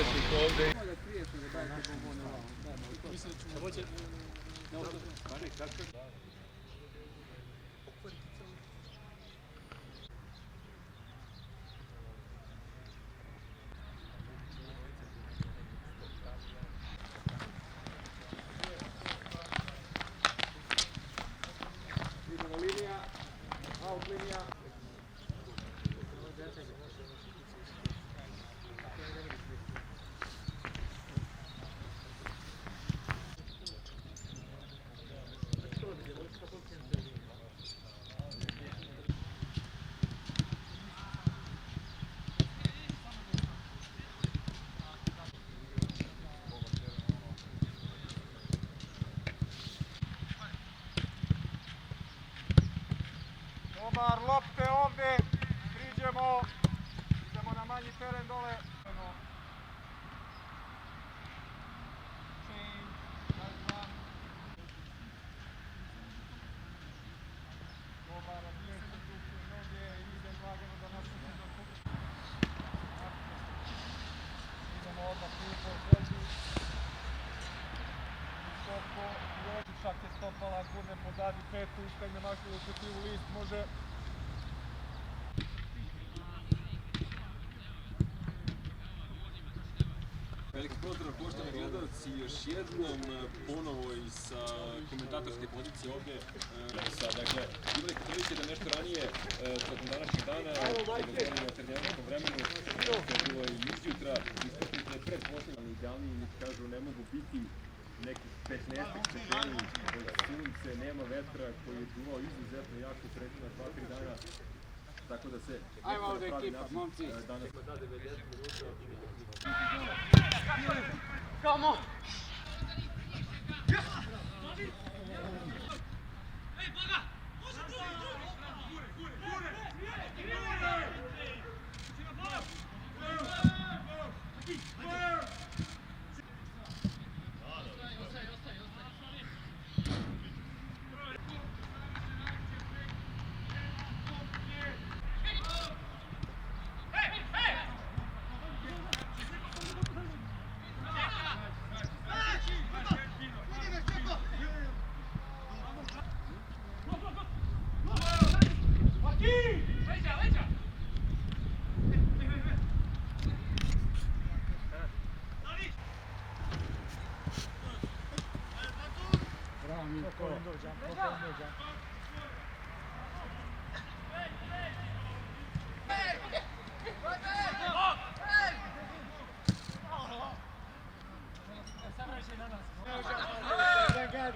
umetnik ovde. Linija, out linija. Dobar, lopte ovde, priđemo, idemo na manji teren dole. Dobar, odlijeće duke noge, idem lagano da nastavim do kuće. Idemo odmah u pozadnju. Visoko, i čak je stopala, gurne pozadi petu, istegne mašnu inicijativu, list može. Veliki pozdrav poštovani gledalci, još jednom ponovo i sa komentatorske pozicije ovde. Dakle, Ivan Katolić je da nešto ranije tokom današnjeg dana, kada govorimo o terminskom vremenu, to je bilo i izjutra, istaknite predposljedno idealniji, mi kažu ne mogu biti nekih 15 stepeni, sunce, nema vetra koji je duvao izuzetno jako prethodna 2-3 dana. Tako da se ajmo ovdje ekipa, momci. Danas da 90 minuta. Come on!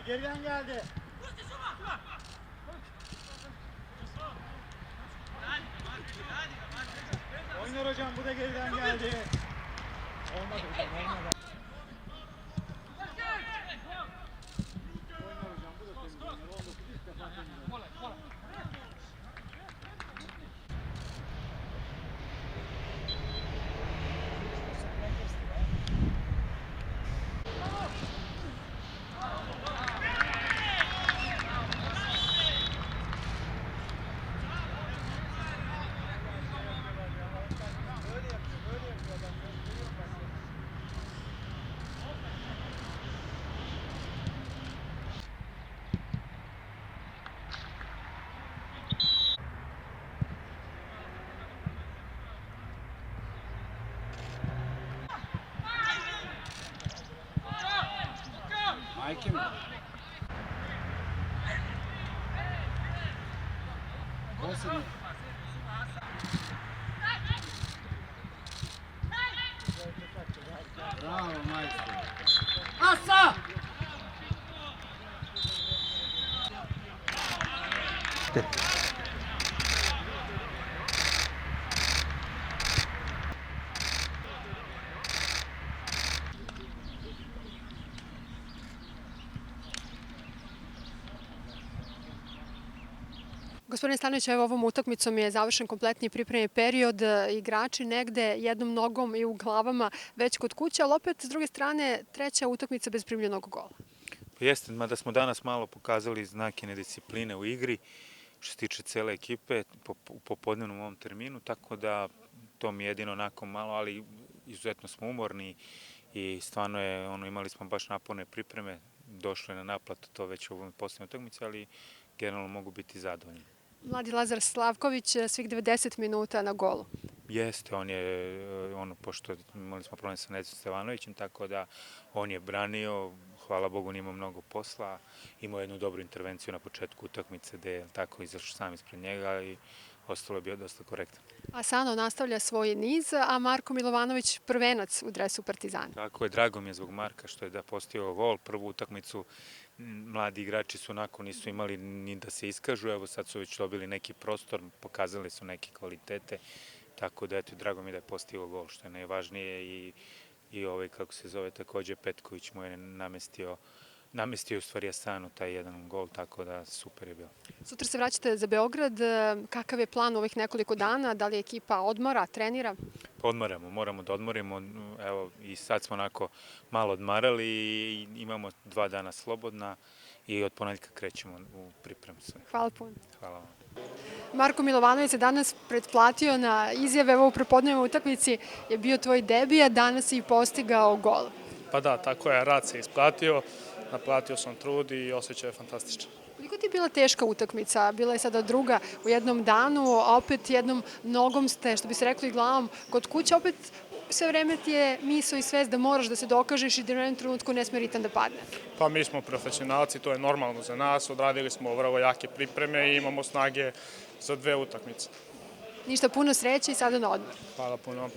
Geriden geldi. Oynar hocam, bu da geriden geldi. Olmadı hocam, olmadı. Oynar hocam, bu da temiz oynar. Olmadı, ilk defa temiz oynar. Majke mi. Posljednji. Bravo, majstor. Asa! Gospodine Stanović, evo ovom utakmicom je završen kompletni pripremni period. Igrači negde jednom nogom i u glavama već kod kuće, ali opet s druge strane treća utakmica bez primljenog gola. Jeste, mada smo danas malo pokazali znake nediscipline u igri što se tiče cele ekipe u popodnevnom ovom terminu, tako da to mi je jedino onako malo, ali izuzetno smo umorni i stvarno je, imali smo baš naporne pripreme, došlo je na naplatu to već u ovoj posljednjoj utakmici, ali generalno mogu biti zadovoljni. Mladi Lazar Slavković svih 90 minuta na golu. Jeste, pošto imali smo problem sa Nedzom Stevanovićem, tako da on je branio, hvala Bogu nije imao mnogo posla, imao jednu dobru intervenciju na početku utakmice gde je tako izašao sam ispred njega i ostalo je bio dosta korektan. Asano nastavlja svoj niz, a Marko Milovanović prvenac u dresu Partizana. Tako je, drago mi je zbog Marka što je postigao gol. Prvu utakmicu mladi igrači su nisu imali ni da se iskažu, evo sad su već dobili neki prostor, pokazali su neke kvalitete, tako da drago mi je da je postigao gol, što je najvažnije i kako se zove takođe Petković mu je namestio u stvari Asanu taj jedan gol, tako da super je bilo. Sutra se vraćate za Beograd, kakav je plan ovih nekoliko dana, da li ekipa odmora, trenira? Odmaramo, moramo da odmorimo, evo i sad smo malo odmarali i imamo 2 dana slobodna i od ponedeljka krećemo u pripremu sve. Hvala puno. Hvala vam. Marko Milovanović se danas pretplatio na izjave, evo u prepodnevnoj utakmici je bio tvoj debi, a danas si i postigao gol. Pa da, tako je, rad se isplatio, naplatio sam trud i osjećaj je fantastičan. Koliko ti je bila teška utakmica? Bila je sada druga u jednom danu, a opet jednom nogom ste, što bi se reklo i glavom, kod kuće, opet sve vreme ti je misao i svest da moraš da se dokažeš i da u jednom trenutku ne sme ritam da padne. Pa mi smo profesionalci, to je normalno za nas, odradili smo vrlo jake pripreme i imamo snage za 2 utakmice. Ništa, puno sreće i sada na odmor. Hvala puno.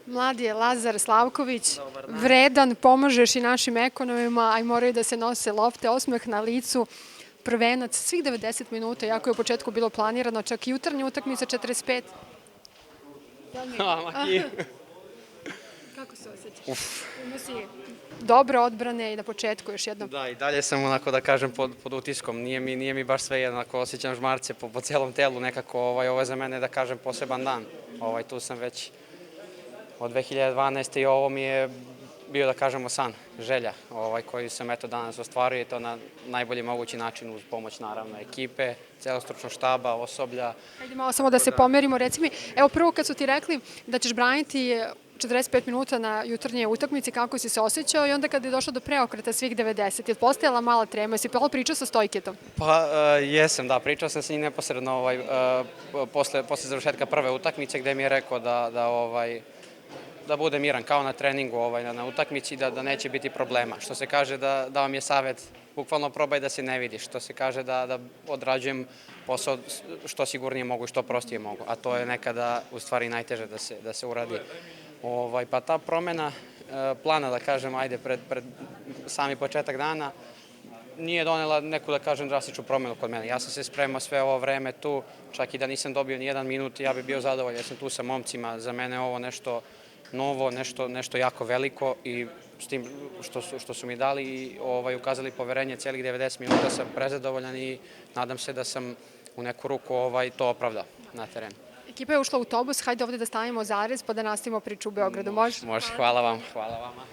Mladi je Lazar Slavković, vredan, pomažeš i našim ekonomima, a i moraju da se nose lopte, osmeh na licu, prvenac, svih 90 minuta, jako je u početku bilo planirano, čak i jutarnja utakmica 45. Kako se osjećaš? Imao si dobre odbrane i na početku još jednom. Da, i dalje sam onako da kažem pod utiskom, nije mi baš sve jednako, osjećam žmarce po celom telu, nekako ovo je za mene da kažem poseban dan, tu sam već od 2012. i ovo mi je bio da kažemo san, želja koju sam danas ostvario i to na najbolji mogući način uz pomoć naravno ekipe, celostručnog štaba, osoblja. Hajde malo samo da se pomerimo, reci mi, evo prvo kad su ti rekli da ćeš braniti 45 minuta na jutarnje utakmici, kako si se osjećao i onda kada je došlo do preokreta svih 90, je postojala mala trema, jesi malo pričao sa Stojketom? Pa jesam, da, pričao sam sa njim neposredno posle završetka prve utakmice gde mi je rekao da bude miran kao na treningu na utakmici, da neće biti problema. Što se kaže da vam je savjet, bukvalno probaj da se ne vidiš, što se kaže da odrađujem posao što sigurnije mogu i što prostije mogu, a to je nekada u stvari najteže da se uradi. Pa ta promena plana, da kažem, ajde, pred sami početak dana, nije donela neku, da kažem, drastičnu promenu kod mene. Ja sam se spremao sve ovo vreme tu, čak i da nisam dobio ni 1 minut, ja bih bio zadovoljan, ja sam tu sa momcima, za mene ovo nešto novo, nešto jako veliko i s tim što su mi dali i ukazali poverenje celih 90 minuta sam prezadovoljan i nadam se da sam u neku ruku to opravdao na terenu. Ekipa je ušla u autobus, hajde ovde da stavimo zarez pa da nastavimo priču u Beogradu, može? Može, hvala vam. Hvala vama.